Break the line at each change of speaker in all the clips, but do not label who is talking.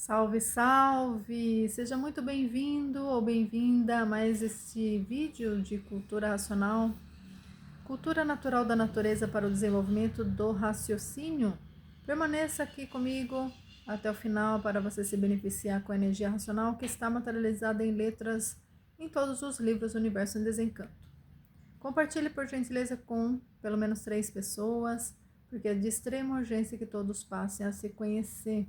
Salve, salve! Seja muito bem-vindo ou bem-vinda a mais este vídeo de cultura racional, cultura natural da natureza para o desenvolvimento do raciocínio. Permaneça aqui comigo até o final para você se beneficiar com a energia racional que está materializada em letras em todos os livros do Universo em Desencanto. Compartilhe por gentileza com pelo menos 3 pessoas, porque é de extrema urgência que todos passem a se conhecer.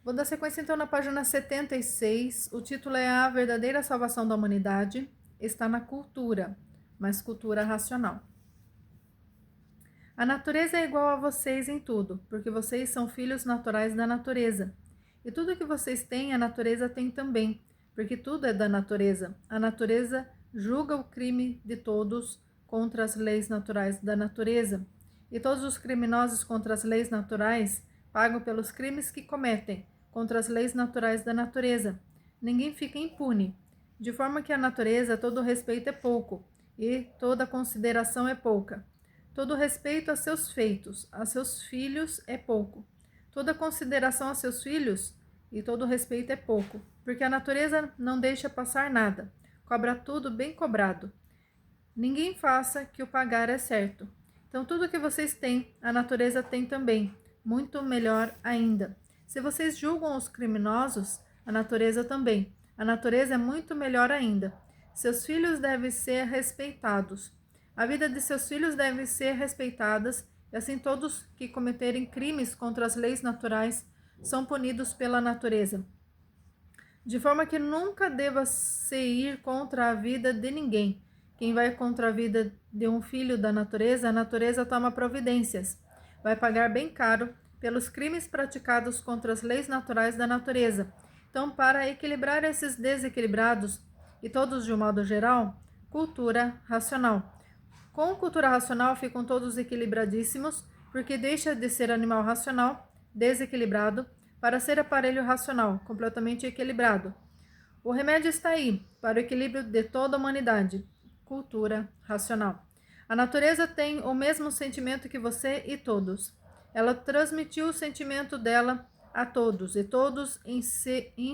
Vou dar sequência então na página 76. O título é A Verdadeira Salvação da Humanidade. Está na cultura, mas cultura racional. A natureza é igual a vocês em tudo, porque vocês são filhos naturais da natureza. E tudo que vocês têm, a natureza tem também, porque tudo é da natureza. A natureza julga o crime de todos contra as leis naturais da natureza. E todos os criminosos contra as leis naturais pagam pelos crimes que cometem contra as leis naturais da natureza. Ninguém fica impune, de forma que a natureza todo respeito é pouco e toda consideração é pouca. Todo respeito a seus feitos, a seus filhos é pouco. Toda consideração a seus filhos e todo respeito é pouco, porque a natureza não deixa passar nada, cobra tudo bem cobrado. Ninguém faça que o pagar é certo. Então tudo que vocês têm, a natureza tem também, muito melhor ainda. Se vocês julgam os criminosos, a natureza também. A natureza é muito melhor ainda. Seus filhos devem ser respeitados. A vida de seus filhos deve ser respeitada, e assim todos que cometerem crimes contra as leis naturais são punidos pela natureza. De forma que nunca deva se ir contra a vida de ninguém. Quem vai contra a vida de um filho da natureza, a natureza toma providências. Vai pagar bem caro pelos crimes praticados contra as leis naturais da natureza. Então, para equilibrar esses desequilibrados, e todos de um modo geral, cultura racional. Com cultura racional ficam todos equilibradíssimos, porque deixa de ser animal racional, desequilibrado, para ser aparelho racional, completamente equilibrado. O remédio está aí, para o equilíbrio de toda a humanidade. Cultura racional. A natureza tem o mesmo sentimento que você e todos. Ela transmitiu o sentimento dela a todos, e todos em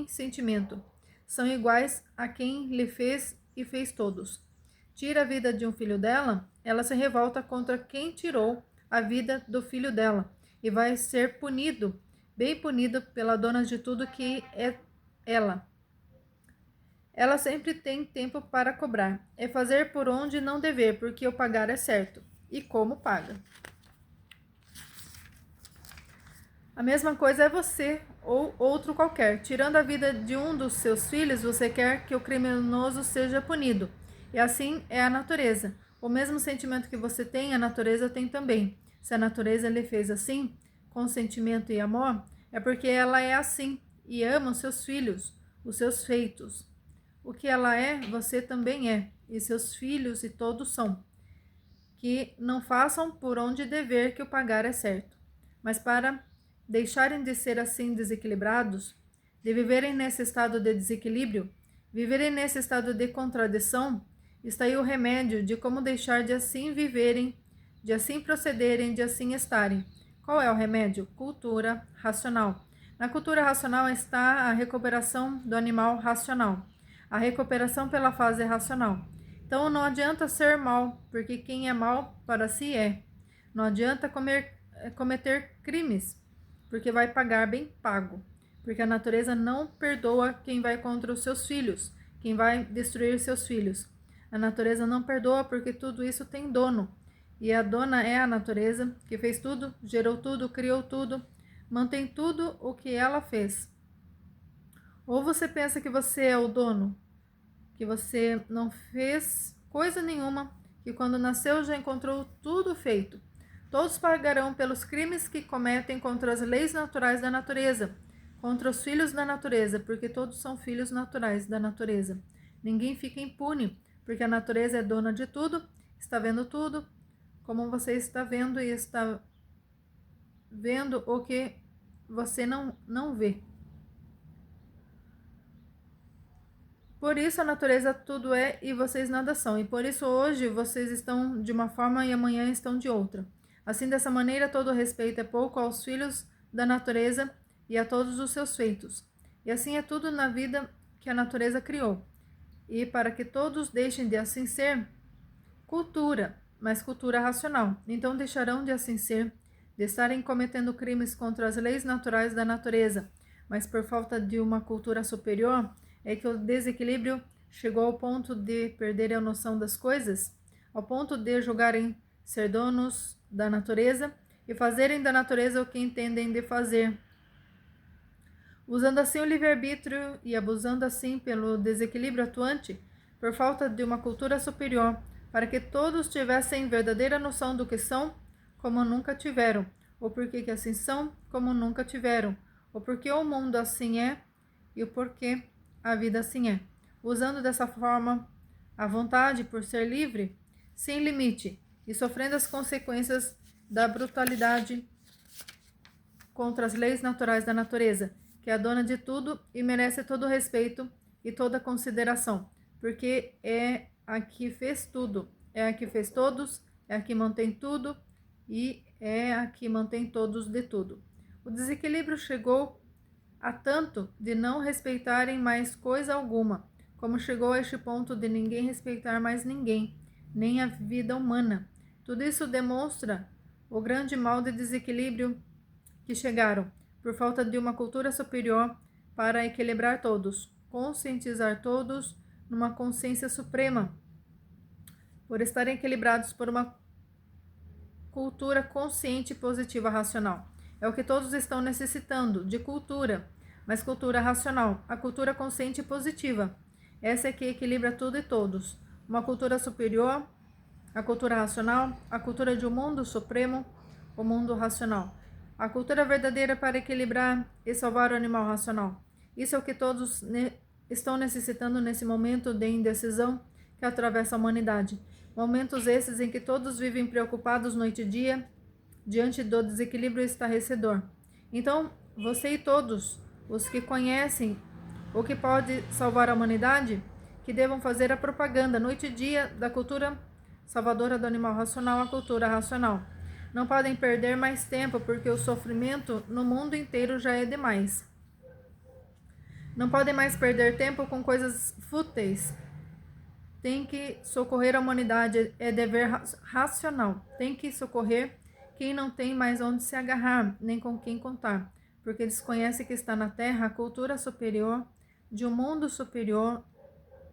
sentimento são iguais a quem lhe fez e fez todos. Tira a vida de um filho dela, ela se revolta contra quem tirou a vida do filho dela e vai ser punido, bem punido pela dona de tudo que é ela. Ela sempre tem tempo para cobrar. É fazer por onde não dever, porque o pagar é certo. E como paga. A mesma coisa é você ou outro qualquer. Tirando a vida de um dos seus filhos, você quer que o criminoso seja punido. E assim é a natureza. O mesmo sentimento que você tem, a natureza tem também. Se a natureza lhe fez assim, com sentimento e amor, é porque ela é assim e ama os seus filhos, os seus feitos. O que ela é, você também é, e seus filhos e todos são. Que não façam por onde dever, que o pagar é certo. Mas para deixarem de ser assim desequilibrados, de viverem nesse estado de desequilíbrio, viverem nesse estado de contradição, está aí o remédio de como deixar de assim viverem, de assim procederem, de assim estarem. Qual é o remédio? Cultura racional. Na cultura racional está a recuperação do animal racional, a recuperação pela fase racional. Então não adianta ser mal, porque quem é mal para si é. Não adianta cometer crimes, porque vai pagar bem pago. Porque a natureza não perdoa quem vai contra os seus filhos, quem vai destruir seus filhos. A natureza não perdoa porque tudo isso tem dono. E a dona é a natureza, que fez tudo, gerou tudo, criou tudo, mantém tudo o que ela fez. Ou você pensa que você é o dono, que você não fez coisa nenhuma, que quando nasceu já encontrou tudo feito. Todos pagarão pelos crimes que cometem contra as leis naturais da natureza, contra os filhos da natureza, porque todos são filhos naturais da natureza. Ninguém fica impune, porque a natureza é dona de tudo, está vendo tudo, como você está vendo e está vendo o que você não vê. Por isso a natureza tudo é e vocês nada são. E por isso hoje vocês estão de uma forma e amanhã estão de outra. Assim, dessa maneira, todo respeito é pouco aos filhos da natureza e a todos os seus feitos. E assim é tudo na vida que a natureza criou. E para que todos deixem de assim ser, cultura, mas cultura racional. Então deixarão de assim ser, de estarem cometendo crimes contra as leis naturais da natureza, mas por falta de uma cultura superior, é que o desequilíbrio chegou ao ponto de perderem a noção das coisas, ao ponto de julgarem ser donos da natureza e fazerem da natureza o que entendem de fazer, usando assim o livre-arbítrio e abusando assim pelo desequilíbrio atuante, por falta de uma cultura superior, para que todos tivessem verdadeira noção do que são, como nunca tiveram, ou porque que assim são, como nunca tiveram, ou porque o mundo assim é, e o porquê a vida assim é. Usando dessa forma a vontade por ser livre, sem limite, e sofrendo as consequências da brutalidade contra as leis naturais da natureza, que é a dona de tudo e merece todo o respeito e toda a consideração, porque é a que fez tudo, é a que fez todos, é a que mantém tudo e é a que mantém todos de tudo. O desequilíbrio chegou a tanto de não respeitarem mais coisa alguma, como chegou a este ponto de ninguém respeitar mais ninguém, nem a vida humana. Tudo isso demonstra o grande mal de desequilíbrio que chegaram, por falta de uma cultura superior para equilibrar todos, conscientizar todos numa consciência suprema, por estarem equilibrados por uma cultura consciente, positiva, racional. É o que todos estão necessitando, de cultura, mas cultura racional, a cultura consciente e positiva. Essa é que equilibra tudo e todos. Uma cultura superior, a cultura racional, a cultura de um mundo supremo, o mundo racional. A cultura verdadeira para equilibrar e salvar o animal racional. Isso é o que todos estão necessitando nesse momento de indecisão que atravessa a humanidade. Momentos esses em que todos vivem preocupados noite e dia, diante do desequilíbrio estarrecedor. Então, você e todos os que conhecem o que pode salvar a humanidade, que devam fazer a propaganda noite e dia da cultura salvadora do animal racional, a cultura racional. Não podem perder mais tempo, porque o sofrimento no mundo inteiro já é demais. Não podem mais perder tempo com coisas fúteis. Tem que socorrer a humanidade, é dever racional. Tem que socorrer quem não tem mais onde se agarrar, nem com quem contar, porque desconhece que está na Terra a cultura superior, de um mundo superior,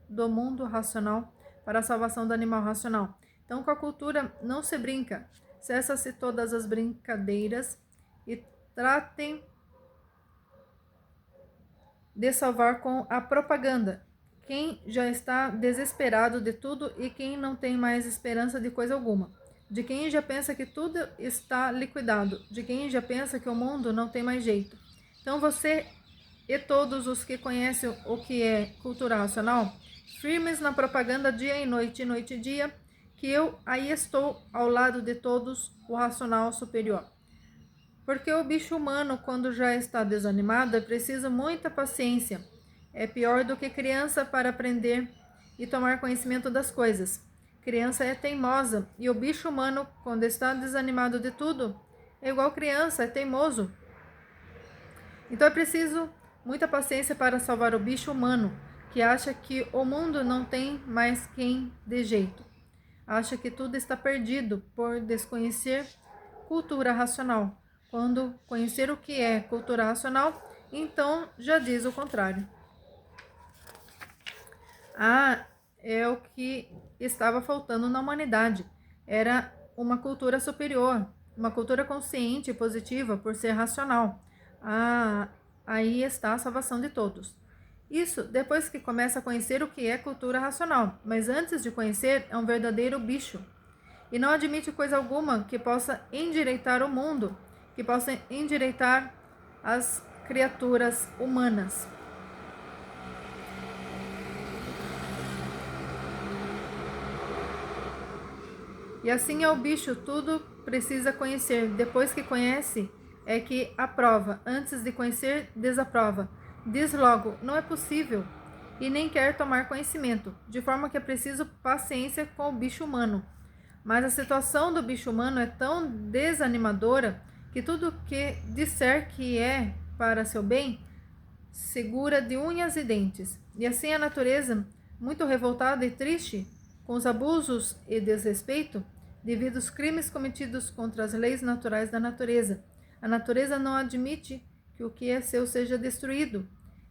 do mundo racional, para a salvação do animal racional. Então, com a cultura não se brinca. Cessa-se todas as brincadeiras e tratem de salvar com a propaganda quem já está desesperado de tudo e quem não tem mais esperança de coisa alguma, de quem já pensa que tudo está liquidado, de quem já pensa que o mundo não tem mais jeito. Então você e todos os que conhecem o que é cultura racional, firmes na propaganda dia e noite e dia, que eu aí estou ao lado de todos, o racional superior. Porque o bicho humano, quando já está desanimado, é preciso muita paciência. É pior do que criança para aprender e tomar conhecimento das coisas. Criança é teimosa e o bicho humano, quando está desanimado de tudo, é igual criança, é teimoso. Então é preciso muita paciência para salvar o bicho humano, que acha que o mundo não tem mais quem dê jeito. Acha que tudo está perdido por desconhecer cultura racional. Quando conhecer o que é cultura racional, então já diz o contrário. É o que estava faltando na humanidade. Era uma cultura superior, uma cultura consciente e positiva por ser racional. Aí está a salvação de todos. Isso depois que começa a conhecer o que é cultura racional, mas antes de conhecer é um verdadeiro bicho. E não admite coisa alguma que possa endireitar o mundo, que possa endireitar as criaturas humanas. E assim é o bicho, tudo precisa conhecer. Depois que conhece, é que aprova. Antes de conhecer, desaprova. Diz logo, não é possível, e nem quer tomar conhecimento, de forma que é preciso paciência com o bicho humano. Mas a situação do bicho humano é tão desanimadora que tudo que disser que é para seu bem, segura de unhas e dentes. E assim a natureza, muito revoltada e triste com os abusos e desrespeito devido aos crimes cometidos contra as leis naturais da natureza. A natureza não admite que o que é seu seja destruído,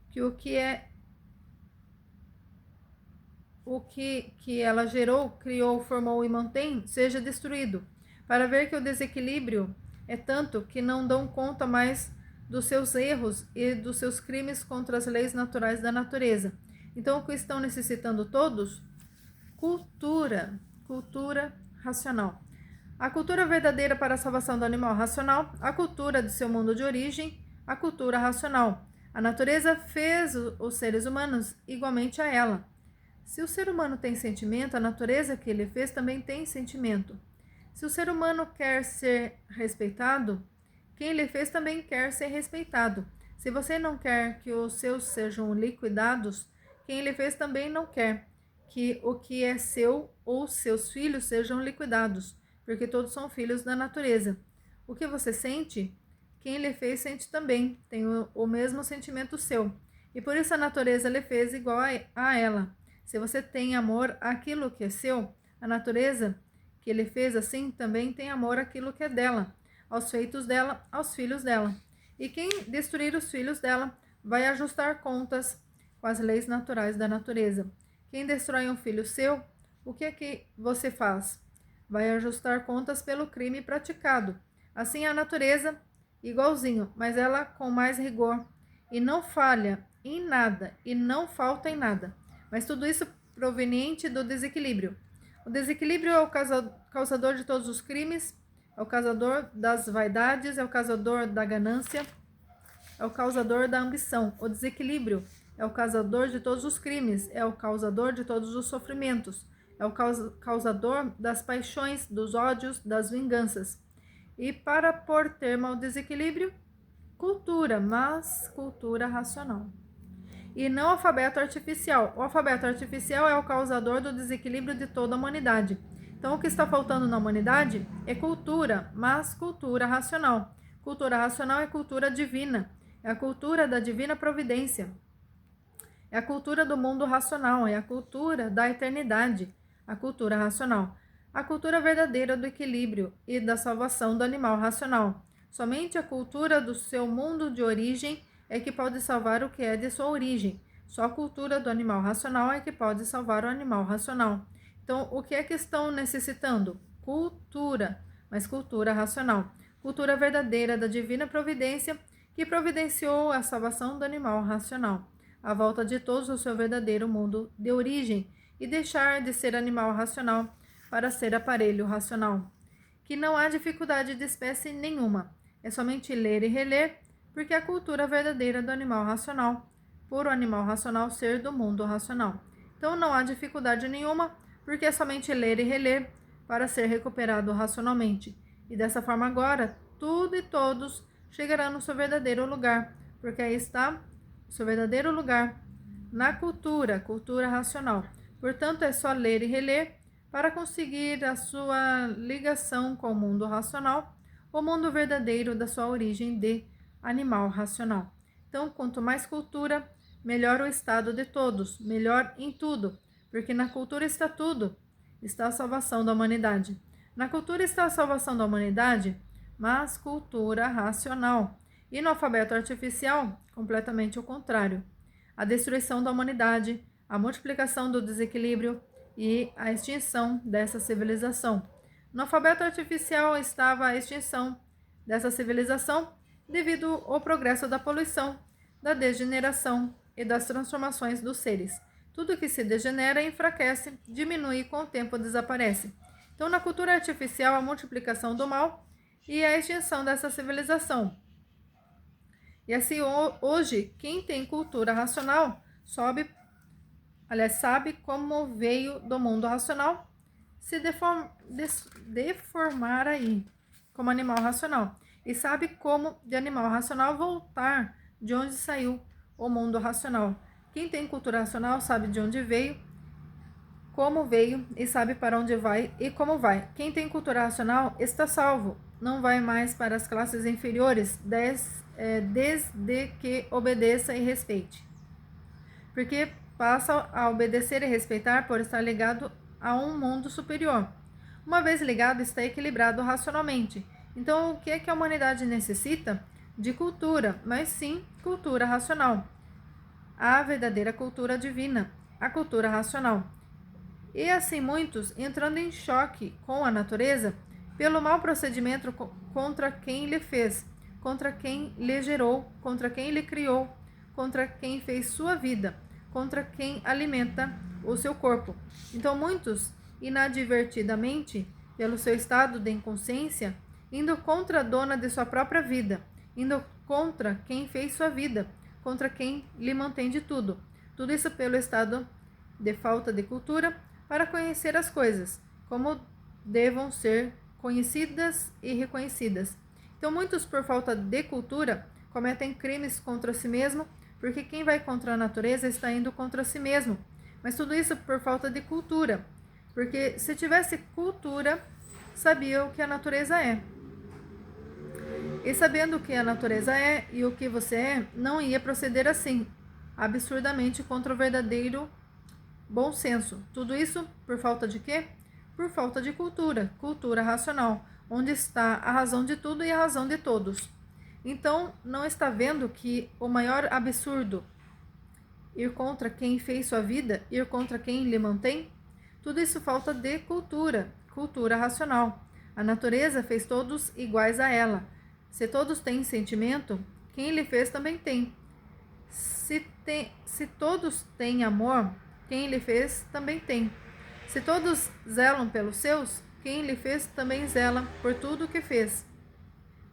que que ela gerou, criou, formou e mantém seja destruído, para ver que o desequilíbrio é tanto que não dão conta mais dos seus erros e dos seus crimes contra as leis naturais da natureza. Então, o que estão necessitando todos? Cultura racional. A cultura verdadeira para a salvação do animal racional, a cultura de seu mundo de origem, a cultura racional. A natureza fez os seres humanos igualmente a ela. Se o ser humano tem sentimento, a natureza que ele fez também tem sentimento. Se o ser humano quer ser respeitado, quem ele fez também quer ser respeitado. Se você não quer que os seus sejam liquidados, quem ele fez também não quer que o que é seu ou seus filhos sejam liquidados, porque todos são filhos da natureza. O que você sente, quem ele fez sente também, tem o mesmo sentimento seu. E por isso a natureza lhe fez igual a ela. Se você tem amor àquilo que é seu, a natureza que ele fez assim também tem amor àquilo que é dela, aos feitos dela, aos filhos dela. E quem destruir os filhos dela vai ajustar contas com as leis naturais da natureza. Quem destrói um filho seu, o que é que você faz? Vai ajustar contas pelo crime praticado. Assim a natureza, igualzinho, mas ela com mais rigor, e não falha em nada, e não falta em nada. Mas tudo isso proveniente do desequilíbrio. O desequilíbrio é o causador de todos os crimes, é o causador das vaidades, é o causador da ganância, é o causador da ambição. O desequilíbrio é o causador de todos os crimes, é o causador de todos os sofrimentos, é o causador das paixões, dos ódios, das vinganças. E para pôr termo ao desequilíbrio, cultura, mas cultura racional. E não alfabeto artificial. O alfabeto artificial é o causador do desequilíbrio de toda a humanidade. Então, o que está faltando na humanidade é cultura, mas cultura racional. Cultura racional é cultura divina, é a cultura da divina providência, é a cultura do mundo racional, é a cultura da eternidade, a cultura racional. A cultura verdadeira do equilíbrio e da salvação do animal racional. Somente a cultura do seu mundo de origem é que pode salvar o que é de sua origem. Só a cultura do animal racional é que pode salvar o animal racional. Então, o que é que estão necessitando? Cultura, mas cultura racional. Cultura verdadeira da divina providência que providenciou a salvação do animal racional, a volta de todos ao seu verdadeiro mundo de origem e deixar de ser animal racional para ser aparelho racional. Que não há dificuldade de espécie nenhuma, é somente ler e reler, porque é a cultura verdadeira do animal racional, por o animal racional ser do mundo racional. Então não há dificuldade nenhuma, porque é somente ler e reler para ser recuperado racionalmente. E dessa forma agora, tudo e todos chegarão no seu verdadeiro lugar, porque aí está o seu verdadeiro lugar, na cultura racional. Portanto, é só ler e reler para conseguir a sua ligação com o mundo racional, o mundo verdadeiro da sua origem de animal racional. Então, quanto mais cultura, melhor o estado de todos, melhor em tudo, porque na cultura está tudo, está a salvação da humanidade. Na cultura está a salvação da humanidade, mas cultura racional. E no alfabeto artificial, completamente o contrário. A destruição da humanidade, a multiplicação do desequilíbrio e a extinção dessa civilização. No alfabeto artificial estava a extinção dessa civilização devido ao progresso da poluição, da degeneração e das transformações dos seres. Tudo que se degenera enfraquece, diminui e com o tempo desaparece. Então, na cultura artificial, a multiplicação do mal e a extinção dessa civilização. E assim, hoje, quem tem cultura racional sabe como veio do mundo racional se deformar aí, como animal racional. E sabe como de animal racional voltar de onde saiu o mundo racional. Quem tem cultura racional sabe de onde veio, como veio e sabe para onde vai e como vai. Quem tem cultura racional está salvo não vai mais para as classes inferiores, desde que obedeça e respeite. Porque passa a obedecer e respeitar por estar ligado a um mundo superior. Uma vez ligado, está equilibrado racionalmente. Então, o que é que a humanidade necessita? De cultura, mas sim cultura racional. A verdadeira cultura divina, a cultura racional. E assim muitos, entrando em choque com a natureza, pelo mau procedimento contra quem lhe fez, contra quem lhe gerou, contra quem lhe criou, contra quem fez sua vida, contra quem alimenta o seu corpo. Então muitos, inadvertidamente, pelo seu estado de inconsciência, indo contra a dona de sua própria vida, indo contra quem fez sua vida, contra quem lhe mantém de tudo. Tudo isso pelo estado de falta de cultura, para conhecer as coisas, como devam ser conhecidas e reconhecidas. Então, muitos, por falta de cultura, cometem crimes contra si mesmo, porque quem vai contra a natureza está indo contra si mesmo. Mas tudo isso por falta de cultura, porque se tivesse cultura, sabia o que a natureza é. E sabendo o que a natureza é e o que você é, não ia proceder assim, absurdamente contra o verdadeiro bom senso. Tudo isso por falta de quê? Por falta de cultura, cultura racional, onde está a razão de tudo e a razão de todos. Então, não está vendo que o maior absurdo, ir contra quem fez sua vida, ir contra quem lhe mantém? Tudo isso falta de cultura, cultura racional. A natureza fez todos iguais a ela. Se todos têm sentimento, quem lhe fez também tem. Se todos têm amor, quem lhe fez também tem. Se todos zelam pelos seus, quem lhe fez também zela por tudo o que fez,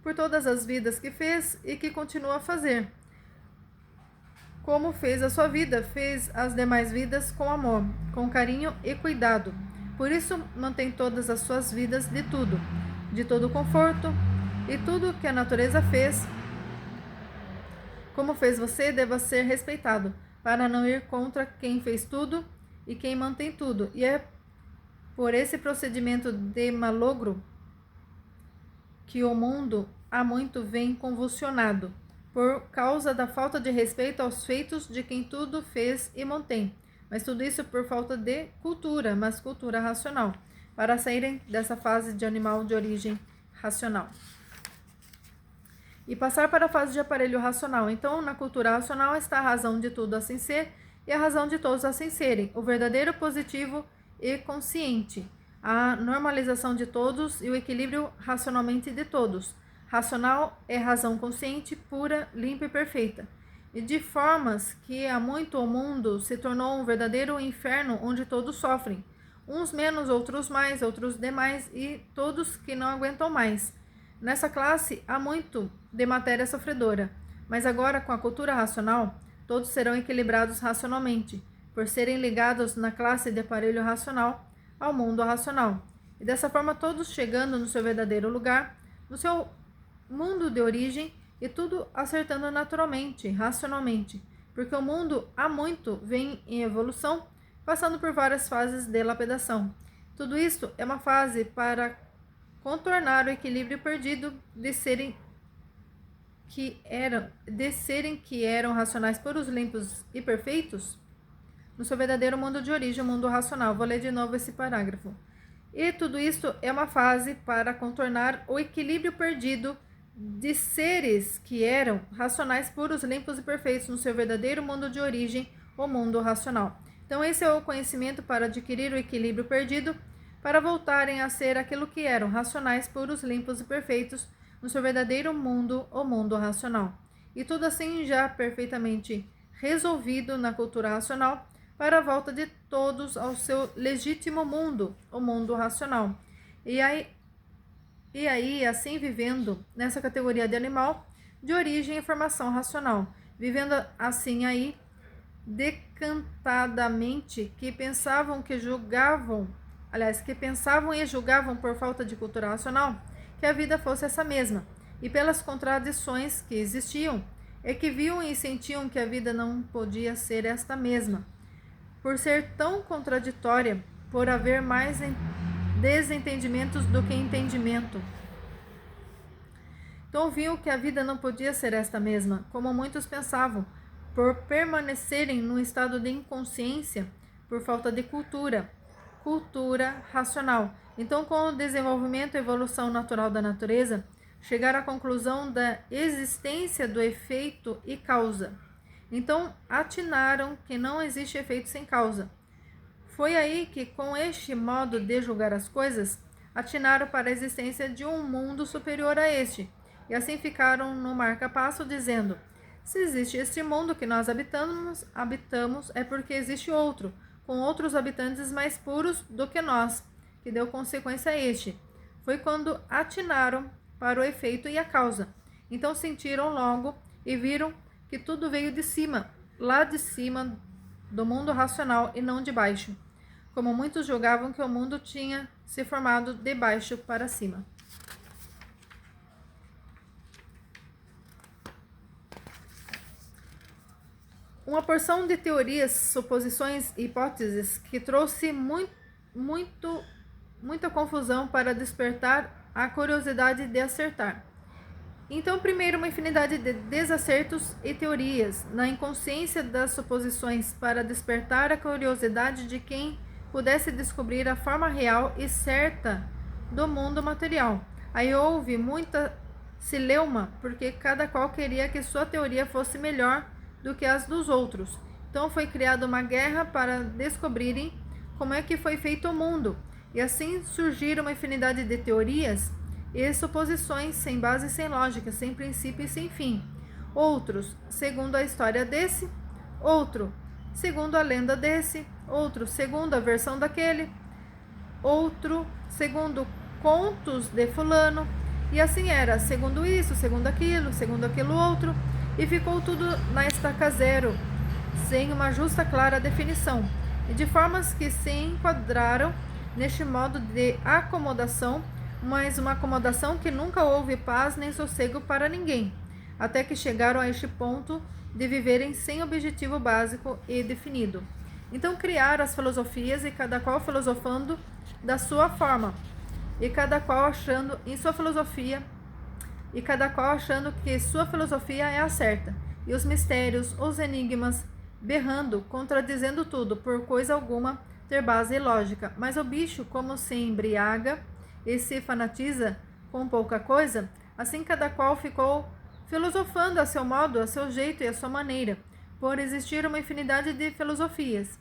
por todas as vidas que fez e que continua a fazer. Como fez a sua vida, fez as demais vidas com amor, com carinho e cuidado. Por isso, mantém todas as suas vidas de todo conforto, e tudo que a natureza fez, como fez você, deva ser respeitado, para não ir contra quem fez tudo e quem mantém tudo. E é por esse procedimento de malogro que o mundo há muito vem convulsionado, por causa da falta de respeito aos feitos de quem tudo fez e mantém. Mas tudo isso por falta de cultura, mas cultura racional, para saírem dessa fase de animal de origem racional e passar para a fase de aparelho racional. Então, na cultura racional está a razão de tudo assim ser e a razão de todos assim serem, o verdadeiro positivo e consciente, a normalização de todos e o equilíbrio racionalmente de todos. Racional é razão consciente, pura, limpa e perfeita. E de formas que há muito o mundo se tornou um verdadeiro inferno onde todos sofrem, uns menos, outros mais, outros demais e todos que não aguentam mais. Nessa classe há muito de matéria sofredora, mas agora com a cultura racional, todos serão equilibrados racionalmente, por serem ligados na classe de aparelho racional ao mundo racional. E dessa forma todos chegando no seu verdadeiro lugar, no seu mundo de origem, e tudo acertando naturalmente, racionalmente, porque o mundo há muito vem em evolução, passando por várias fases de lapidação. Tudo isto é uma fase para contornar o equilíbrio perdido de serem que eram racionais puros, limpos e perfeitos no seu verdadeiro mundo de origem, o mundo racional. Vou ler de novo esse parágrafo. E tudo isto é uma fase para contornar o equilíbrio perdido de seres que eram racionais puros, limpos e perfeitos no seu verdadeiro mundo de origem, o mundo racional. Então esse é o conhecimento para adquirir o equilíbrio perdido, para voltarem a ser aquilo que eram, racionais, puros, limpos e perfeitos, no seu verdadeiro mundo, o mundo racional. E tudo assim já perfeitamente resolvido na cultura racional, para a volta de todos ao seu legítimo mundo, o mundo racional. E aí, assim vivendo nessa categoria de animal, de origem e formação racional, vivendo assim aí, decantadamente, que pensavam e julgavam por falta de cultura racional, que a vida fosse essa mesma, e pelas contradições que existiam, é que viam e sentiam que a vida não podia ser esta mesma, por ser tão contraditória, por haver mais desentendimentos do que entendimento. Então viu que a vida não podia ser esta mesma, como muitos pensavam, por permanecerem num estado de inconsciência, por falta de cultura racional. Então, com o desenvolvimento e evolução natural da natureza, chegaram à conclusão da existência do efeito e causa. Então, atinaram que não existe efeito sem causa. Foi aí que, com este modo de julgar as coisas, atinaram para a existência de um mundo superior a este, e assim ficaram no marca-passo, dizendo: se existe este mundo que nós habitamos é porque existe outro, com outros habitantes mais puros do que nós, que deu consequência a este. Foi quando atinaram para o efeito e a causa. Então sentiram logo e viram que tudo veio de cima, lá de cima do mundo racional e não de baixo, como muitos julgavam que o mundo tinha se formado de baixo para cima. Uma porção de teorias, suposições e hipóteses que trouxe muita confusão para despertar a curiosidade de acertar. Então, primeiro, uma infinidade de desacertos e teorias na inconsciência das suposições para despertar a curiosidade de quem pudesse descobrir a forma real e certa do mundo material. Aí houve muita cileuma, porque cada qual queria que sua teoria fosse melhor do que as dos outros. Então foi criada uma guerra para descobrirem como é que foi feito o mundo. E assim surgiram uma infinidade de teorias e suposições sem base e sem lógica, sem princípio e sem fim. Outros, segundo a história desse, outro, segundo a lenda desse, outro, segundo a versão daquele, outro, segundo contos de fulano, e assim era, segundo isso, segundo aquilo outro, e ficou tudo na estaca zero, sem uma justa clara definição, e de formas que se enquadraram neste modo de acomodação, mas uma acomodação que nunca houve paz nem sossego para ninguém, até que chegaram a este ponto de viverem sem objetivo básico e definido. Então criaram as filosofias, e cada qual filosofando da sua forma, e cada qual achando em sua filosofia, e cada qual achando que sua filosofia é a certa, e os mistérios, os enigmas, berrando, contradizendo tudo, por coisa alguma ter base e lógica. Mas o bicho, como se embriaga e se fanatiza com pouca coisa, assim cada qual ficou filosofando a seu modo, a seu jeito e a sua maneira, por existir uma infinidade de filosofias.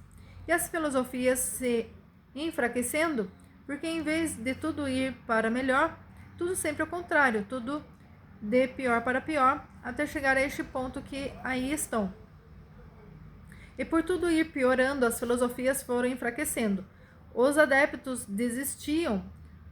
E as filosofias se enfraquecendo, porque em vez de tudo ir para melhor, tudo sempre ao contrário, tudo de pior para pior, até chegar a este ponto que aí estão. E por tudo ir piorando, as filosofias foram enfraquecendo. Os adeptos desistiam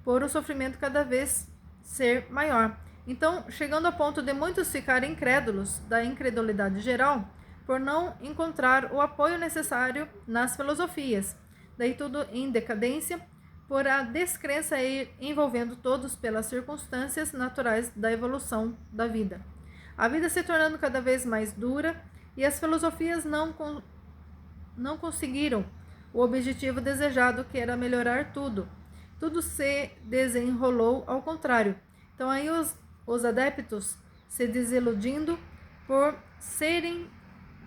por o sofrimento cada vez ser maior. Então, chegando ao ponto de muitos ficarem incrédulos da incredulidade geral, por não encontrar o apoio necessário nas filosofias. Daí tudo em decadência, por a descrença ir envolvendo todos pelas circunstâncias naturais da evolução da vida. A vida se tornando cada vez mais dura, e as filosofias não conseguiram o objetivo desejado, que era melhorar tudo. Tudo se desenrolou ao contrário. Então aí os adeptos se desiludindo por serem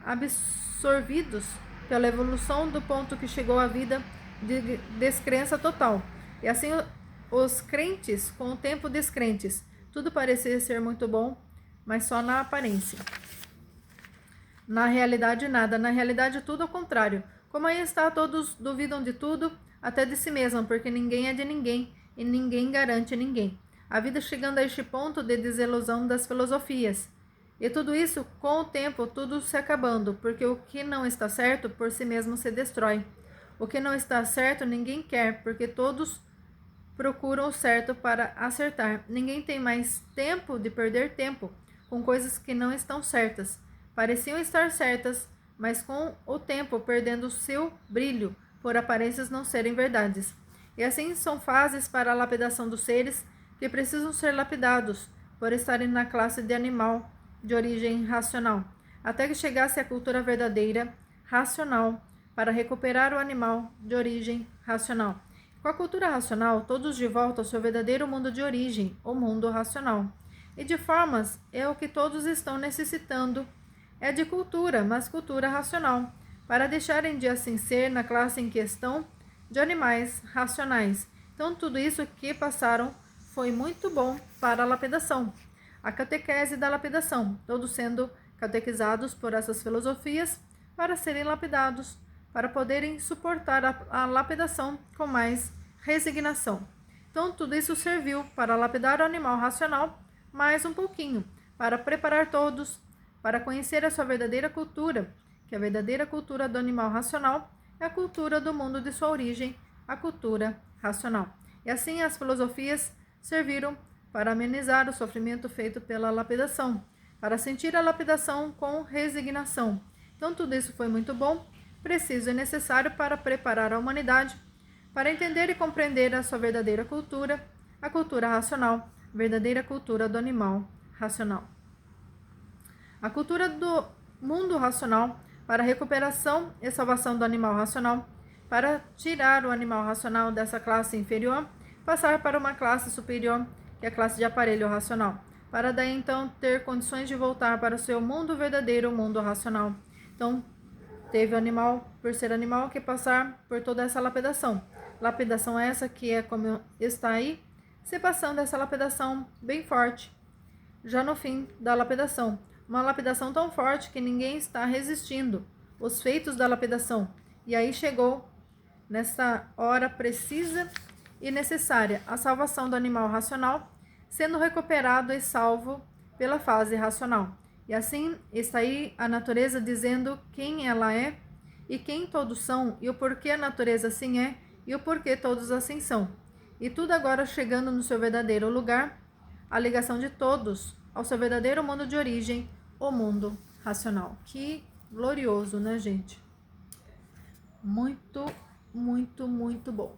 absorvidos pela evolução do ponto que chegou a vida de descrença total. E assim os crentes, com o tempo descrentes, tudo parecia ser muito bom, mas só na aparência. Na realidade nada, na realidade tudo ao contrário. Como aí está, todos duvidam de tudo, até de si mesmo, porque ninguém é de ninguém e ninguém garante ninguém. A vida chegando a este ponto de desilusão das filosofias. E tudo isso, com o tempo, tudo se acabando, porque o que não está certo por si mesmo se destrói. O que não está certo ninguém quer, porque todos procuram o certo para acertar. Ninguém tem mais tempo de perder tempo com coisas que não estão certas. Pareciam estar certas, mas com o tempo perdendo seu brilho, por aparências não serem verdades. E assim são fases para a lapidação dos seres que precisam ser lapidados, por estarem na classe de animal de origem racional, até que chegasse a cultura verdadeira, racional, para recuperar o animal de origem racional. Com a cultura racional, todos de volta ao seu verdadeiro mundo de origem, o mundo racional. E de formas é o que todos estão necessitando. É de cultura, mas cultura racional, para deixarem de assim ser na classe em questão de animais racionais. Então, tudo isso que passaram foi muito bom para a lapidação. A catequese da lapidação, todos sendo catequizados por essas filosofias para serem lapidados, para poderem suportar a lapidação com mais resignação. Então, tudo isso serviu para lapidar o animal racional mais um pouquinho, para preparar todos para conhecer a sua verdadeira cultura, que a verdadeira cultura do animal racional é a cultura do mundo de sua origem, a cultura racional. E assim as filosofias serviram para amenizar o sofrimento feito pela lapidação, para sentir a lapidação com resignação. Então tudo isso foi muito bom, preciso e necessário para preparar a humanidade para entender e compreender a sua verdadeira cultura, a cultura racional, verdadeira cultura do animal racional. A cultura do mundo racional para a recuperação e salvação do animal racional, para tirar o animal racional dessa classe inferior, passar para uma classe superior, que é a classe de aparelho racional, para daí então ter condições de voltar para o seu mundo verdadeiro, o mundo racional. Então, teve o animal, por ser animal, que passar por toda essa lapidação. Lapidação essa que é como está aí, se passando essa lapidação bem forte, já no fim da lapidação. Uma lapidação tão forte que ninguém está resistindo os feitos da lapidação. E aí chegou, nessa hora precisa e necessária, a salvação do animal racional, sendo recuperado e salvo pela fase racional. E assim está aí a natureza dizendo quem ela é e quem todos são, e o porquê a natureza assim é, e o porquê todos assim são. E tudo agora chegando no seu verdadeiro lugar, a ligação de todos ao seu verdadeiro mundo de origem, o mundo racional. Que glorioso, né, gente? Muito, muito, muito bom.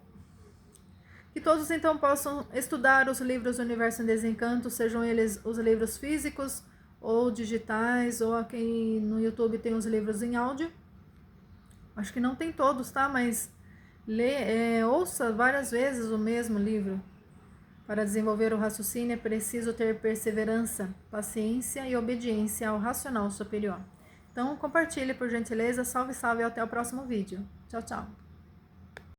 Que todos então possam estudar os livros do Universo em Desencanto, sejam eles os livros físicos ou digitais, ou aqui no YouTube tem os livros em áudio. Acho que não tem todos, tá? Mas ouça várias vezes o mesmo livro. Para desenvolver o raciocínio é preciso ter perseverança, paciência e obediência ao racional superior. Então, compartilhe por gentileza. Salve, salve e até o próximo vídeo. Tchau, tchau.